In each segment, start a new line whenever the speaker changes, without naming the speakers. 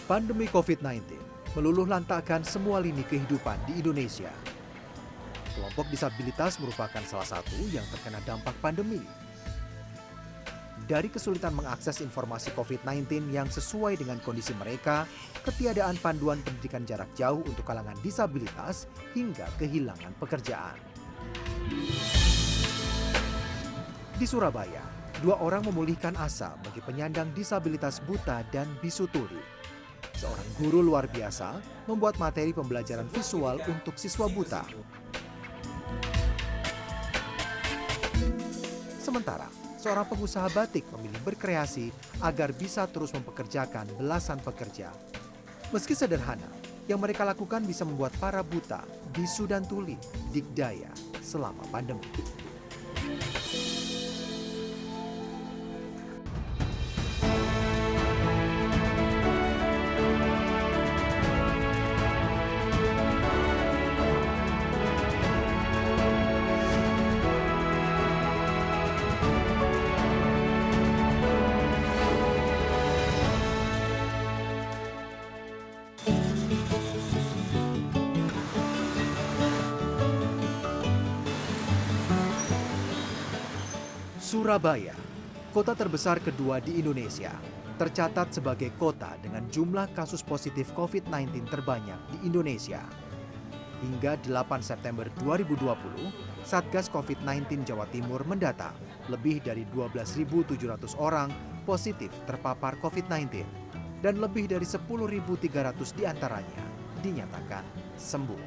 Pandemi COVID-19 meluluh lantakkan semua lini kehidupan di Indonesia. Kelompok disabilitas merupakan salah satu yang terkena dampak pandemi. Dari kesulitan mengakses informasi COVID-19 yang sesuai dengan kondisi mereka, ketiadaan panduan pendidikan jarak jauh untuk kalangan disabilitas, hingga kehilangan pekerjaan. Di Surabaya, 2 orang memulihkan asa bagi penyandang disabilitas buta dan bisu tuli. Seorang guru luar biasa membuat materi pembelajaran visual untuk siswa buta. Sementara, seorang pengusaha batik memilih berkreasi agar bisa terus mempekerjakan belasan pekerja. Meski sederhana, yang mereka lakukan bisa membuat para buta, bisu dan tuli dikdaya selama pandemi. Surabaya, kota terbesar kedua di Indonesia, tercatat sebagai kota dengan jumlah kasus positif COVID-19 terbanyak di Indonesia. Hingga 8 September 2020, Satgas COVID-19 Jawa Timur mendata lebih dari 12.700 orang positif terpapar COVID-19 dan lebih dari 10.300 diantaranya dinyatakan sembuh.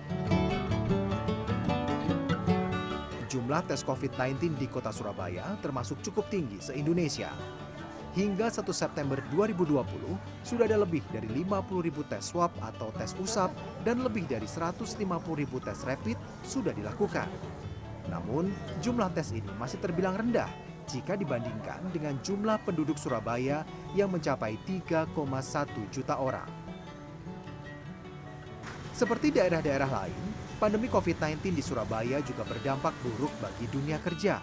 Jumlah tes COVID-19 di kota Surabaya termasuk cukup tinggi se-Indonesia. Hingga 1 September 2020, sudah ada lebih dari 50.000 tes swab atau tes usap dan lebih dari 150.000 tes rapid sudah dilakukan. Namun, jumlah tes ini masih terbilang rendah jika dibandingkan dengan jumlah penduduk Surabaya yang mencapai 3,1 juta orang. Seperti daerah-daerah lain, pandemi COVID-19 di Surabaya juga berdampak buruk bagi dunia kerja.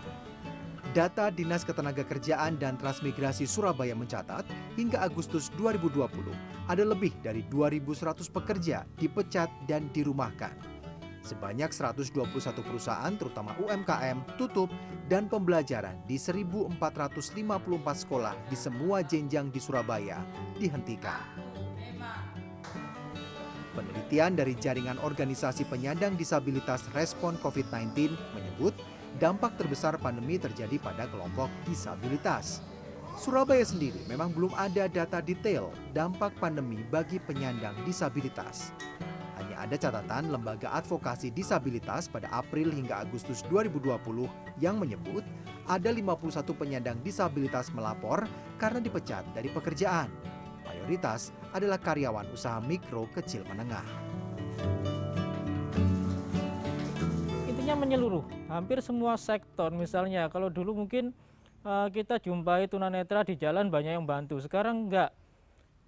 Data Dinas Ketenagakerjaan dan Transmigrasi Surabaya mencatat, hingga Agustus 2020, ada lebih dari 2.100 pekerja dipecat dan dirumahkan. Sebanyak 121 perusahaan, terutama UMKM, tutup dan pembelajaran di 1.454 sekolah di semua jenjang di Surabaya dihentikan. Penelitian dari Jaringan Organisasi Penyandang Disabilitas Respon COVID-19 menyebut dampak terbesar pandemi terjadi pada kelompok disabilitas. Surabaya sendiri memang belum ada data detail dampak pandemi bagi penyandang disabilitas. Hanya ada catatan Lembaga Advokasi Disabilitas pada April hingga Agustus 2020 yang menyebut ada 51 penyandang disabilitas melapor karena dipecat dari pekerjaan. Mayoritas adalah karyawan usaha mikro kecil menengah.
Intinya menyeluruh, hampir semua sektor. Misalnya kalau dulu mungkin kita jumpai tunanetra di jalan banyak yang bantu, sekarang enggak.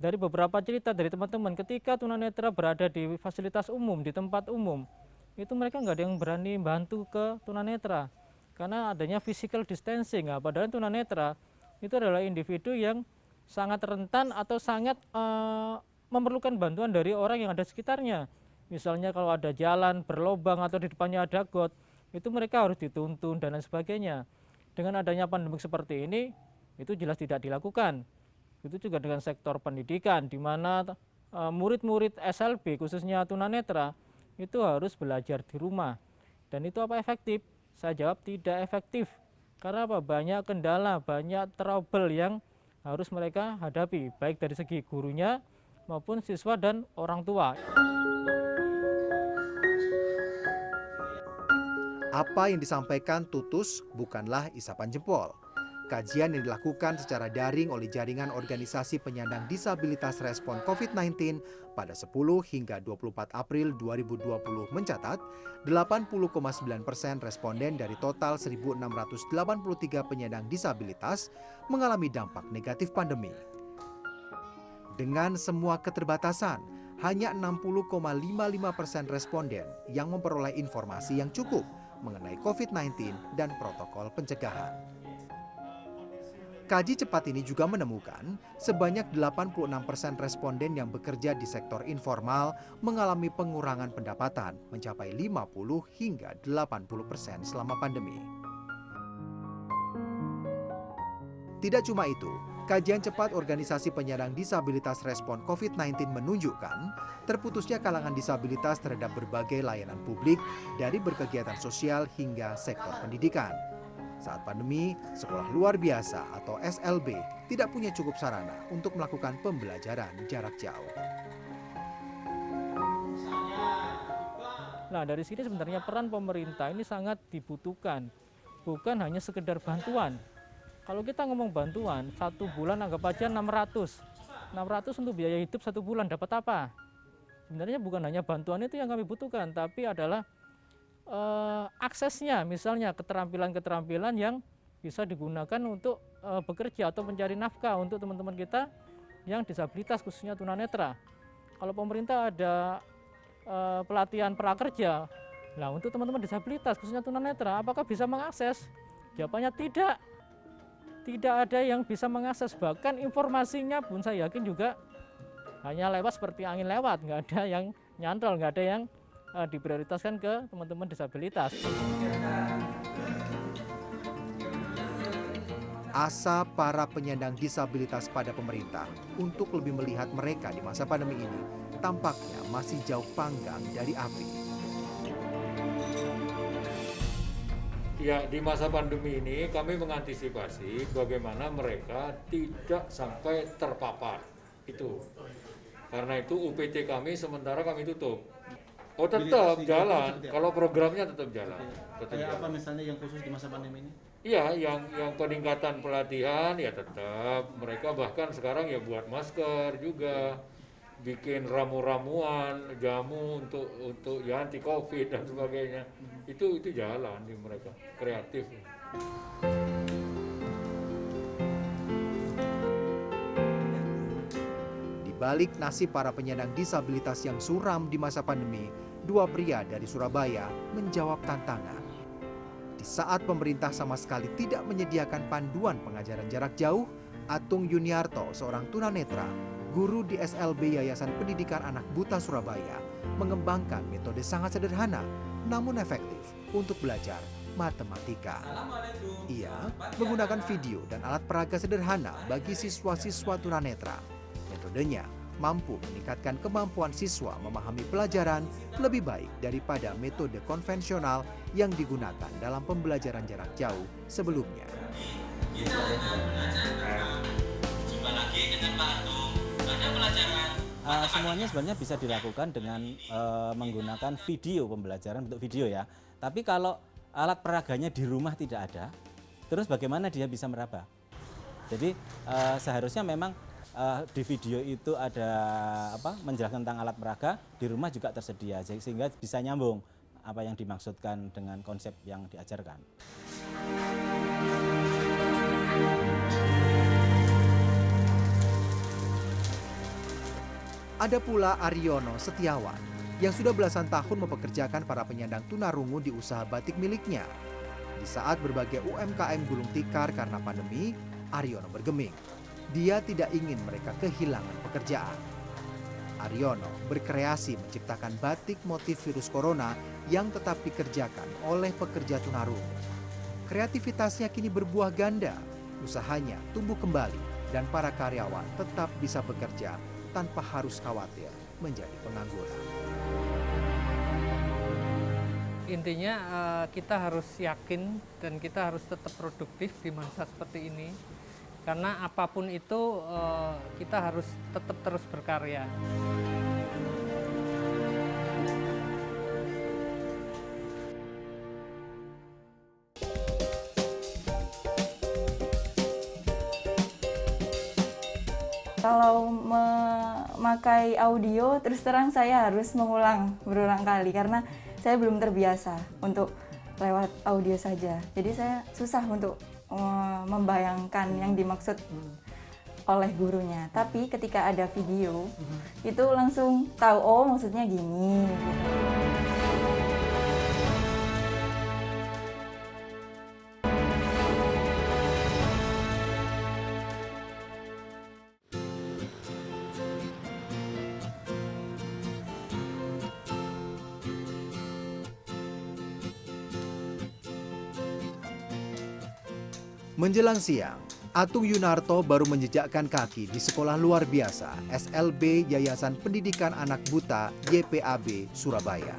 Dari beberapa cerita dari teman-teman, ketika tunanetra berada di fasilitas umum, di tempat umum, itu mereka nggak ada yang berani bantu ke tunanetra karena adanya physical distancing. Nah, padahal tunanetra itu adalah individu yang sangat rentan atau sangat memerlukan bantuan dari orang yang ada sekitarnya. Misalnya kalau ada jalan berlobang atau di depannya ada got, itu mereka harus dituntun dan lain sebagainya. Dengan adanya pandemi seperti ini, itu jelas tidak dilakukan. Itu juga dengan sektor pendidikan, di mana murid-murid SLB khususnya tunanetra itu harus belajar di rumah. Dan itu apa efektif? Saya jawab tidak efektif. Karena apa? Banyak kendala, banyak trouble yang harus mereka hadapi, baik dari segi gurunya maupun siswa dan orang tua.
Apa yang disampaikan Tutus bukanlah isapan jempol. Kajian yang dilakukan secara daring oleh Jaringan Organisasi Penyandang Disabilitas Respon COVID-19 pada 10 hingga 24 April 2020 mencatat 80,9% responden dari total 1.683 penyandang disabilitas mengalami dampak negatif pandemi. Dengan semua keterbatasan, hanya 60,55% responden yang memperoleh informasi yang cukup mengenai COVID-19 dan protokol pencegahan. Kaji cepat ini juga menemukan sebanyak 86% responden yang bekerja di sektor informal mengalami pengurangan pendapatan mencapai 50 hingga 80% selama pandemi. Tidak cuma itu, kajian cepat Organisasi Penyandang Disabilitas Respon COVID-19 menunjukkan terputusnya kalangan disabilitas terhadap berbagai layanan publik dari berkegiatan sosial hingga sektor pendidikan. Saat pandemi, sekolah luar biasa atau SLB tidak punya cukup sarana untuk melakukan pembelajaran jarak jauh.
Nah, dari sini sebenarnya peran pemerintah ini sangat dibutuhkan, bukan hanya sekedar bantuan. Kalau kita ngomong bantuan, 1 bulan anggap aja 600 untuk biaya hidup 1 bulan, dapat apa? Sebenarnya bukan hanya bantuan itu yang kami butuhkan, tapi adalah aksesnya, misalnya keterampilan-keterampilan yang bisa digunakan untuk bekerja atau mencari nafkah untuk teman-teman kita yang disabilitas, khususnya tunanetra. Kalau pemerintah ada pelatihan prakerja, nah untuk teman-teman disabilitas, khususnya tunanetra, apakah bisa mengakses? Jawabannya tidak. Tidak ada yang bisa mengakses, bahkan informasinya pun saya yakin juga hanya lewat seperti angin lewat, nggak ada yang nyantol, nggak ada yang diprioritaskan ke teman-teman disabilitas.
Asa para penyandang disabilitas pada pemerintah untuk lebih melihat mereka di masa pandemi ini tampaknya masih jauh panggang dari api.
Ya, di masa pandemi ini kami mengantisipasi bagaimana mereka tidak sampai terpapar. Itu. Karena itu UPT kami sementara kami tutup. Oh, tetap jalan. Kalau programnya tetap jalan. Tetap
Kayak
jalan.
apa misalnya yang khusus di masa pandemi ini?
Iya, yang peningkatan pelatihan ya tetap. Mereka bahkan sekarang ya buat masker juga, bikin ramu-ramuan, jamu untuk ya anti Covid dan sebagainya. Itu jalan di mereka, kreatif.
Di balik nasib para penyandang disabilitas yang suram di masa pandemi, 2 pria dari Surabaya menjawab tantangan. Di saat pemerintah sama sekali tidak menyediakan panduan pengajaran jarak jauh, Atung Yuniarto, seorang tunanetra, guru di SLB Yayasan Pendidikan Anak Buta Surabaya, mengembangkan metode sangat sederhana namun efektif untuk belajar matematika. Ia menggunakan video dan alat peraga sederhana bagi siswa-siswa tunanetra. Metodenya mampu meningkatkan kemampuan siswa memahami pelajaran lebih baik daripada metode konvensional yang digunakan dalam pembelajaran jarak jauh sebelumnya.
Jumpa lagi dengan Pak Atung. Ada pelajaran.
Semuanya sebenarnya bisa dilakukan dengan menggunakan video, pembelajaran bentuk video ya. Tapi kalau alat peraganya di rumah tidak ada, terus bagaimana dia bisa meraba? Jadi seharusnya memang di video itu ada menjelaskan tentang alat peraga, di rumah juga tersedia sehingga bisa nyambung apa yang dimaksudkan dengan konsep yang diajarkan.
Ada pula Aryono Setiawan yang sudah belasan tahun mempekerjakan para penyandang tunarungu di usaha batik miliknya. Di saat berbagai UMKM gulung tikar karena pandemi, Aryono bergeming. Dia tidak ingin mereka kehilangan pekerjaan. Aryono berkreasi menciptakan batik motif virus corona yang tetap dikerjakan oleh pekerja tunarungu. Kreativitasnya kini berbuah ganda, usahanya tumbuh kembali dan para karyawan tetap bisa bekerja tanpa harus khawatir menjadi pengangguran.
Intinya kita harus yakin dan kita harus tetap produktif di masa seperti ini. Karena apapun itu kita harus tetap terus berkarya.
Kalau memakai audio, terus terang saya harus berulang kali karena saya belum terbiasa untuk lewat audio saja. Jadi saya susah untuk membayangkan yang dimaksud oleh gurunya. Tapi ketika ada video, itu langsung tahu, oh maksudnya gini.
Menjelang siang, Atung Yunarto baru menjejakkan kaki di sekolah luar biasa SLB Yayasan Pendidikan Anak Buta YPAB Surabaya.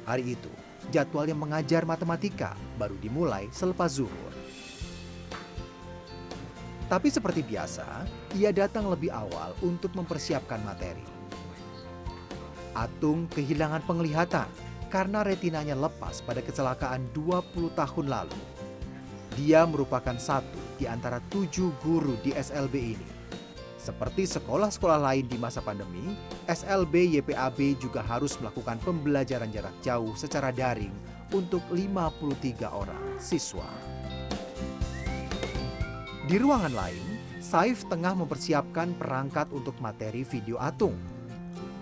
Hari itu, jadwalnya mengajar matematika baru dimulai selepas zuhur. Tapi seperti biasa, ia datang lebih awal untuk mempersiapkan materi. Atung kehilangan penglihatan karena retinanya lepas pada kecelakaan 20 tahun lalu. Dia merupakan satu di antara 7 guru di SLB ini. Seperti sekolah-sekolah lain di masa pandemi, SLB YPAB juga harus melakukan pembelajaran jarak jauh secara daring untuk 53 orang siswa. Di ruangan lain, Saif tengah mempersiapkan perangkat untuk materi video Atung.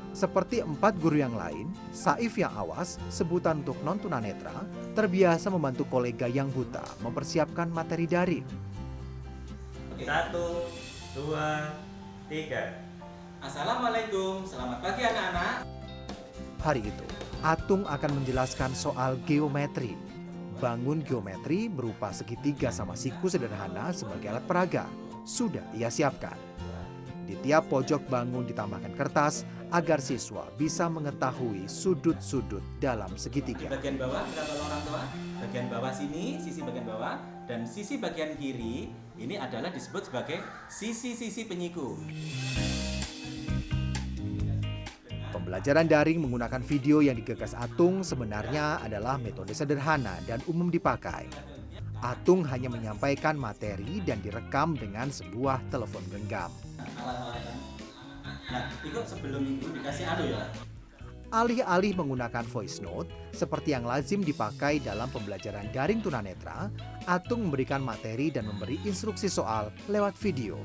Seperti 4 guru yang lain, Saif yang awas, sebutan untuk non-tunanetra, terbiasa membantu kolega yang buta mempersiapkan materi daring.
1, 2, 3. Assalamualaikum, selamat pagi anak-anak.
Hari itu, Atung akan menjelaskan soal geometri. Bangun geometri berupa segitiga sama siku sederhana sebagai alat peraga. Sudah ia siapkan. Di tiap pojok bangun ditambahkan kertas agar siswa bisa mengetahui sudut-sudut dalam segitiga.
Bagian bawah, minta tolong orang tua. Bagian bawah sini, sisi bagian bawah. Dan sisi bagian kiri, ini adalah disebut sebagai sisi-sisi penyiku.
Pembelajaran daring menggunakan video yang digagas Atung sebenarnya adalah metode sederhana dan umum dipakai. Atung hanya menyampaikan materi dan direkam dengan sebuah telepon genggam.
Nah, itu sebelum itu dikasih ya.
Alih-alih menggunakan voice note, seperti yang lazim dipakai dalam pembelajaran daring tunanetra, Atung memberikan materi dan memberi instruksi soal lewat video.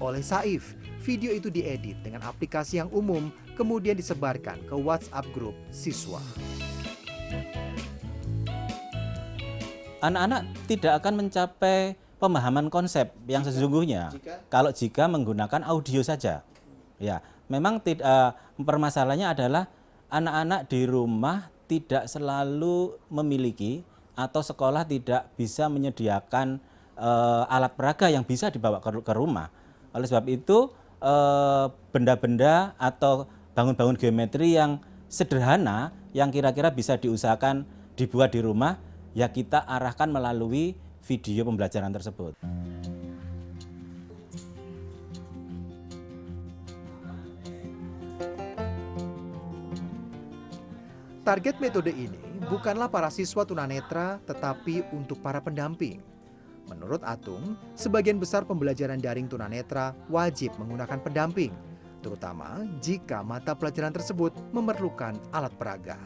Oleh Saif, video itu diedit dengan aplikasi yang umum, kemudian disebarkan ke WhatsApp grup siswa.
Anak-anak tidak akan mencapai pemahaman konsep yang sesungguhnya kalau jika menggunakan audio saja. Ya, memang permasalahannya adalah anak-anak di rumah tidak selalu memiliki atau sekolah tidak bisa menyediakan alat peraga yang bisa dibawa ke rumah. Oleh sebab itu, benda-benda atau bangun-bangun geometri yang sederhana yang kira-kira bisa diusahakan dibuat di rumah, ya kita arahkan melalui video pembelajaran tersebut.
Target metode ini bukanlah para siswa tunanetra, tetapi untuk para pendamping. Menurut Atung, sebagian besar pembelajaran daring tunanetra wajib menggunakan pendamping, terutama jika mata pelajaran tersebut memerlukan alat peraga.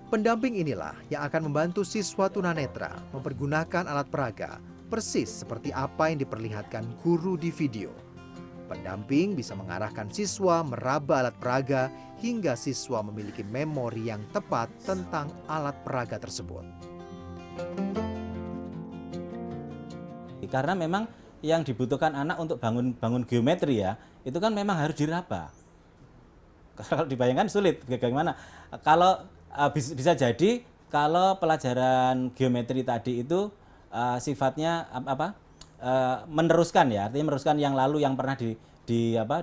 Pendamping inilah yang akan membantu siswa tunanetra mempergunakan alat peraga, persis seperti apa yang diperlihatkan guru di video. Pendamping bisa mengarahkan siswa meraba alat peraga hingga siswa memiliki memori yang tepat tentang alat peraga tersebut.
Karena memang yang dibutuhkan anak untuk bangun geometri ya, itu kan memang harus diraba. Kalau dibayangkan sulit, bagaimana? Kalau bisa jadi kalau pelajaran geometri tadi itu sifatnya meneruskan ya, artinya meneruskan yang lalu yang pernah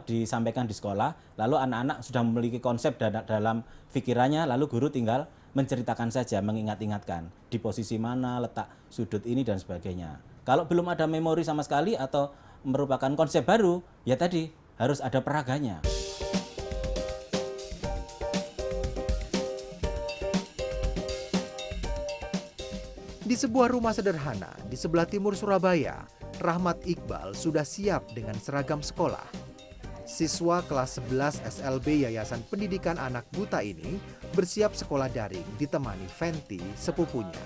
disampaikan di sekolah, lalu anak-anak sudah memiliki konsep dalam pikirannya, lalu guru tinggal menceritakan saja, mengingat-ingatkan di posisi mana letak sudut ini dan sebagainya. Kalau belum ada memori sama sekali atau merupakan konsep baru, ya tadi harus ada peraganya.
Di sebuah rumah sederhana di sebelah timur Surabaya, Rahmat Iqbal sudah siap dengan seragam sekolah. Siswa kelas 11 SLB Yayasan Pendidikan Anak Buta ini bersiap sekolah daring ditemani Fenty, sepupunya.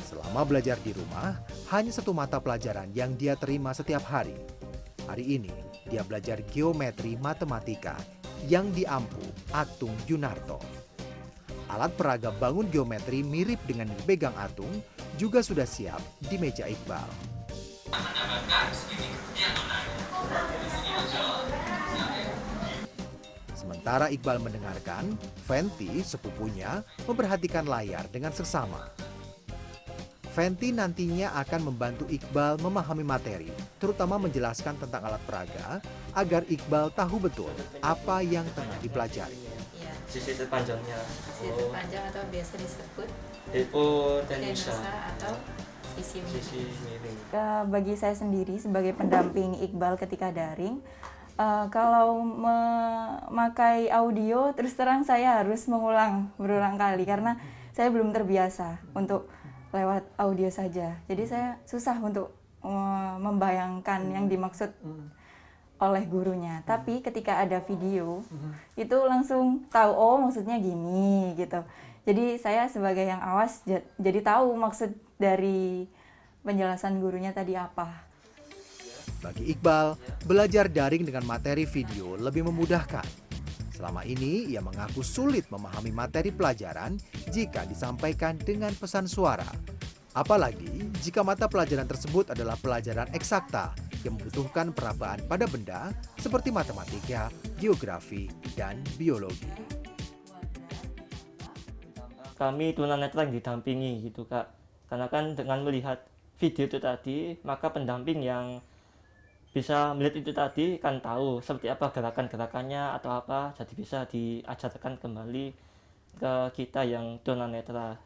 Selama belajar di rumah, hanya satu mata pelajaran yang dia terima setiap hari. Hari ini, dia belajar geometri matematika yang diampu Atung Yunarto. Alat peraga bangun geometri mirip dengan yang dipegang Atung juga sudah siap di meja Iqbal. Sementara Iqbal mendengarkan, Fenty, sepupunya, memperhatikan layar dengan seksama. Fenty nantinya akan membantu Iqbal memahami materi, terutama menjelaskan tentang alat peraga, agar Iqbal tahu betul apa yang tengah dipelajari.
Sisi terpanjangnya.
Sisi terpanjang atau biasa disebut
Hipotenusa.
atau sisi
miring.
Bagi saya sendiri sebagai pendamping Iqbal ketika daring, kalau memakai audio terus terang saya harus berulang kali karena saya belum terbiasa untuk lewat audio saja. Jadi saya susah untuk membayangkan yang dimaksud oleh gurunya. Tapi ketika ada video, itu langsung tahu, oh maksudnya gini gitu. Jadi saya sebagai yang awas jadi tahu maksud dari penjelasan gurunya tadi apa.
Bagi Iqbal, belajar daring dengan materi video lebih memudahkan. Selama ini, ia mengaku sulit memahami materi pelajaran jika disampaikan dengan pesan suara. Apalagi jika mata pelajaran tersebut adalah pelajaran eksakta yang membutuhkan perabaan pada benda seperti matematika, geografi, dan biologi.
Kami tunanetra yang didampingi gitu Kak. Karena kan dengan melihat video itu tadi, maka pendamping yang bisa melihat itu tadi kan tahu seperti apa gerakan-gerakannya atau apa, jadi bisa diajarkan kembali ke kita yang tunanetra.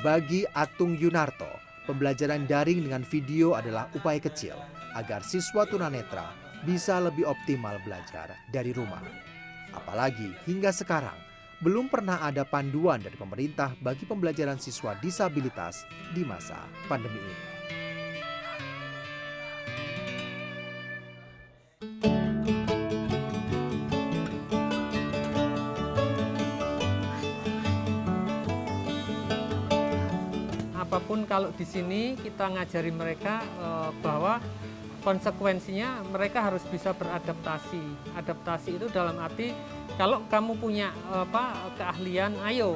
Bagi Atung Yunarto, pembelajaran daring dengan video adalah upaya kecil agar siswa tunanetra bisa lebih optimal belajar dari rumah. Apalagi hingga sekarang, belum pernah ada panduan dari pemerintah bagi pembelajaran siswa disabilitas di masa pandemi ini.
Apapun kalau di sini kita ngajari mereka bahwa konsekuensinya mereka harus bisa beradaptasi. Adaptasi itu dalam arti kalau kamu punya keahlian, ayo.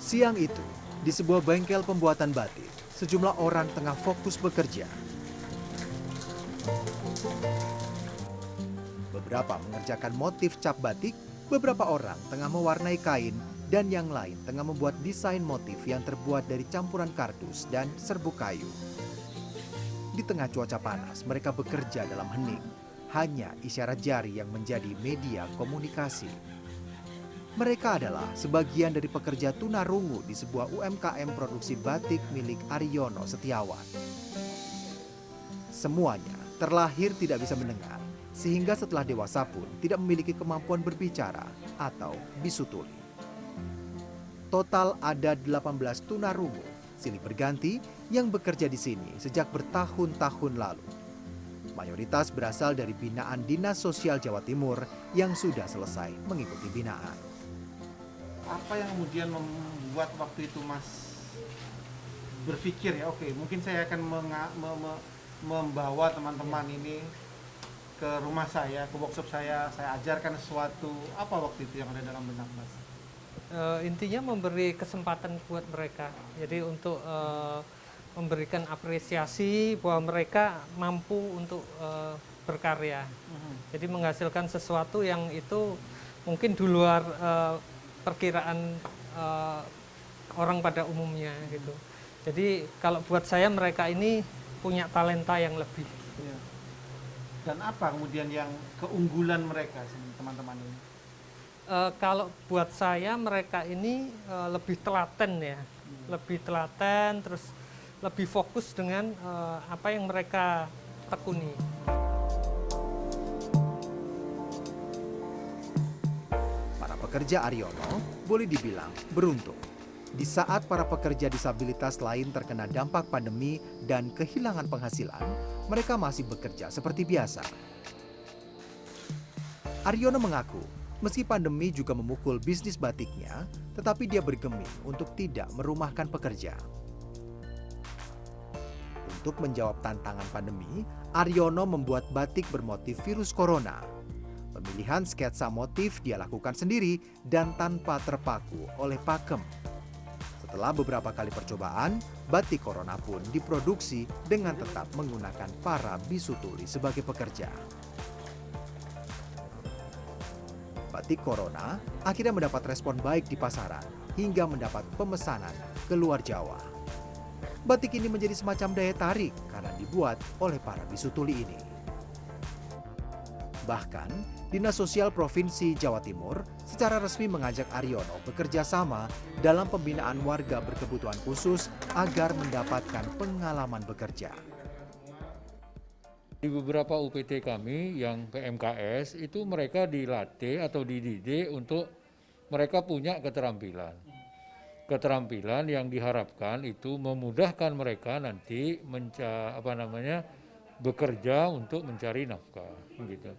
Siang itu, di sebuah bengkel pembuatan batik, sejumlah orang tengah fokus bekerja. Beberapa mengerjakan motif cap batik, beberapa orang tengah mewarnai kain, dan yang lain tengah membuat desain motif yang terbuat dari campuran kardus dan serbuk kayu. Di tengah cuaca panas, mereka bekerja dalam hening. Hanya isyarat jari yang menjadi media komunikasi. Mereka adalah sebagian dari pekerja tunarungu di sebuah UMKM produksi batik milik Aryono Setiawan. Semuanya terlahir tidak bisa mendengar, sehingga setelah dewasa pun tidak memiliki kemampuan berbicara atau bisu tuli. Total ada 18 tunarungu, silih berganti, yang bekerja di sini sejak bertahun-tahun lalu. Mayoritas berasal dari binaan Dinas Sosial Jawa Timur yang sudah selesai mengikuti binaan.
Apa yang kemudian membuat waktu itu Mas berpikir ya oke, mungkin saya akan membawa teman-teman ini ke rumah saya, ke workshop saya ajarkan sesuatu. Apa waktu itu yang ada dalam benak Mas?
Intinya memberi kesempatan buat mereka. Jadi untuk memberikan apresiasi bahwa mereka mampu untuk berkarya. Jadi menghasilkan sesuatu yang itu mungkin di luar perkiraan orang pada umumnya gitu. Jadi kalau buat saya mereka ini punya talenta yang lebih.
Ya. Dan apa kemudian yang keunggulan mereka teman-teman ini?
Kalau buat saya mereka ini lebih telaten ya, lebih telaten, terus lebih fokus dengan apa yang mereka tekuni.
Para pekerja Aryono boleh dibilang beruntung. Di saat para pekerja disabilitas lain terkena dampak pandemi dan kehilangan penghasilan, mereka masih bekerja seperti biasa. Aryono mengaku, meski pandemi juga memukul bisnis batiknya, tetapi dia bergeming untuk tidak merumahkan pekerja. Untuk menjawab tantangan pandemi, Aryono membuat batik bermotif virus corona. Pemilihan sketsa motif dia lakukan sendiri dan tanpa terpaku oleh pakem. Setelah beberapa kali percobaan, batik corona pun diproduksi dengan tetap menggunakan para bisu tuli sebagai pekerja. Batik corona akhirnya mendapat respon baik di pasaran hingga mendapat pemesanan ke luar Jawa. Batik ini menjadi semacam daya tarik karena dibuat oleh para bisu tuli ini. Bahkan, Dinas Sosial Provinsi Jawa Timur secara resmi mengajak Aryono bekerja sama dalam pembinaan warga berkebutuhan khusus agar mendapatkan pengalaman bekerja.
Di beberapa UPT kami yang PMKS itu mereka dilatih atau dididik untuk mereka punya keterampilan. Keterampilan yang diharapkan itu memudahkan mereka nanti bekerja untuk mencari nafkah gitu.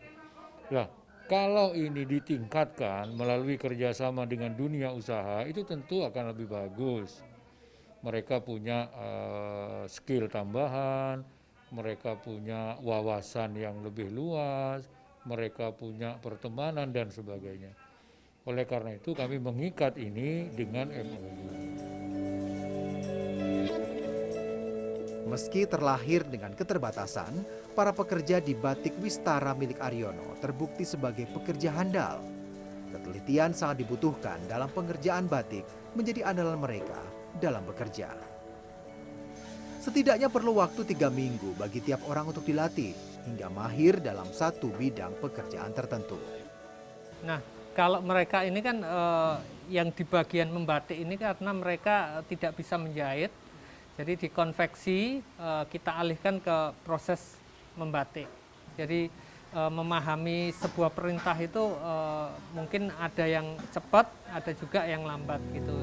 Nah, kalau ini ditingkatkan melalui kerjasama dengan dunia usaha itu tentu akan lebih bagus. Mereka punya skill tambahan, mereka punya wawasan yang lebih luas, mereka punya pertemanan dan sebagainya. Oleh karena itu kami mengikat ini dengan MOU.
Meski terlahir dengan keterbatasan, para pekerja di batik Wistara milik Aryono terbukti sebagai pekerja handal. Ketelitian sangat dibutuhkan dalam pengerjaan batik menjadi andalan mereka dalam bekerja. Setidaknya perlu waktu 3 minggu bagi tiap orang untuk dilatih hingga mahir dalam satu bidang pekerjaan tertentu.
Nah, kalau mereka ini kan yang di bagian membatik ini karena mereka tidak bisa menjahit, jadi di konveksi kita alihkan ke proses membatik. Jadi memahami sebuah perintah itu mungkin ada yang cepat, ada juga yang lambat gitu.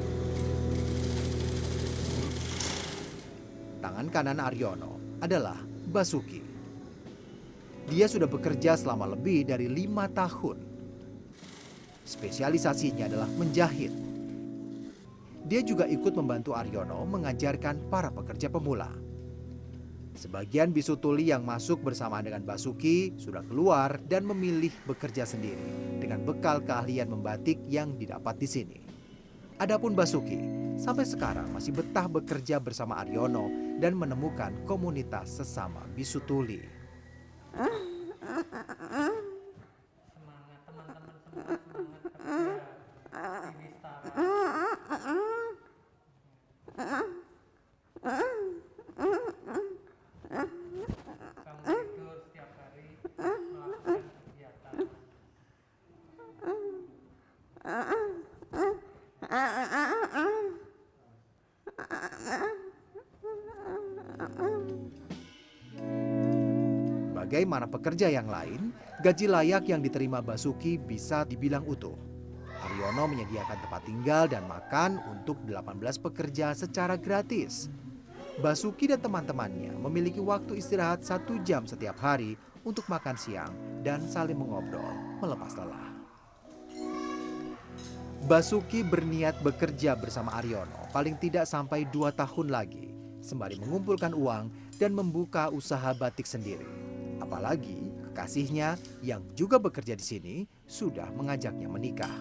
Tangan kanan Aryono adalah Basuki. Dia sudah bekerja selama lebih dari 5 tahun. Spesialisasinya adalah menjahit. Dia juga ikut membantu Aryono mengajarkan para pekerja pemula. Sebagian bisu tuli yang masuk bersama dengan Basuki sudah keluar dan memilih bekerja sendiri dengan bekal keahlian membatik yang didapat di sini. Adapun Basuki sampai sekarang masih betah bekerja bersama Aryono dan menemukan komunitas sesama bisu tuli.
Semangat teman-teman semua, semangat kerja di Wistara. Kamu tidur setiap hari melakukan kegiatan.
Bagaimana pekerja yang lain, gaji layak yang diterima Basuki bisa dibilang utuh. Aryono menyediakan tempat tinggal dan makan untuk 18 pekerja secara gratis. Basuki dan teman-temannya memiliki waktu istirahat 1 jam setiap hari untuk makan siang dan saling mengobrol melepas lelah. Basuki berniat bekerja bersama Aryono paling tidak sampai 2 tahun lagi, sembari mengumpulkan uang dan membuka usaha batik sendiri. Apalagi kekasihnya yang juga bekerja di sini sudah mengajaknya menikah.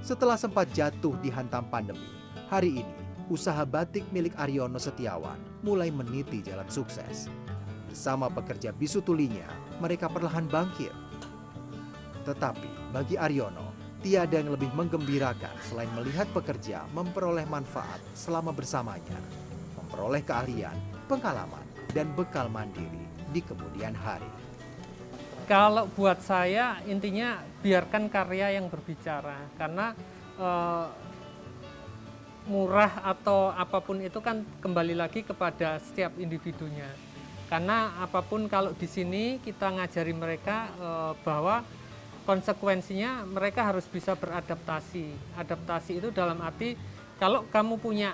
Setelah sempat jatuh dihantam pandemi, hari ini usaha batik milik Aryono Setiawan mulai meniti jalan sukses. Bersama pekerja bisu tulinya, mereka perlahan bangkit. Tetapi bagi Aryono, tiada yang lebih menggembirakan selain melihat pekerja memperoleh manfaat selama bersamanya, memperoleh keahlian, pengalaman, dan bekal mandiri di kemudian hari.
Kalau buat saya intinya biarkan karya yang berbicara, karena murah atau apapun itu kan kembali lagi kepada setiap individunya. Karena apapun kalau di sini kita ngajari mereka bahwa konsekuensinya mereka harus bisa beradaptasi. Adaptasi itu dalam arti kalau kamu punya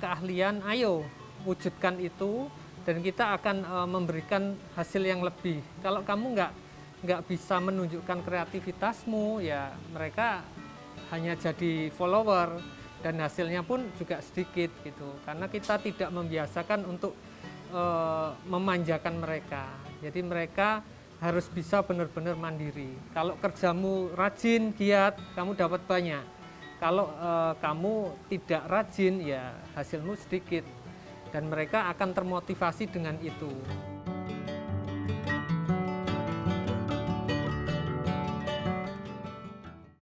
keahlian, ayo wujudkan itu dan kita akan memberikan hasil yang lebih. Kalau kamu nggak bisa menunjukkan kreativitasmu, ya mereka hanya jadi follower dan hasilnya pun juga sedikit gitu. Karena kita tidak membiasakan untuk memanjakan mereka. Jadi mereka harus bisa benar-benar mandiri. Kalau kerjamu rajin, giat, kamu dapat banyak. Kalau kamu tidak rajin, ya hasilmu sedikit. Dan mereka akan termotivasi dengan itu.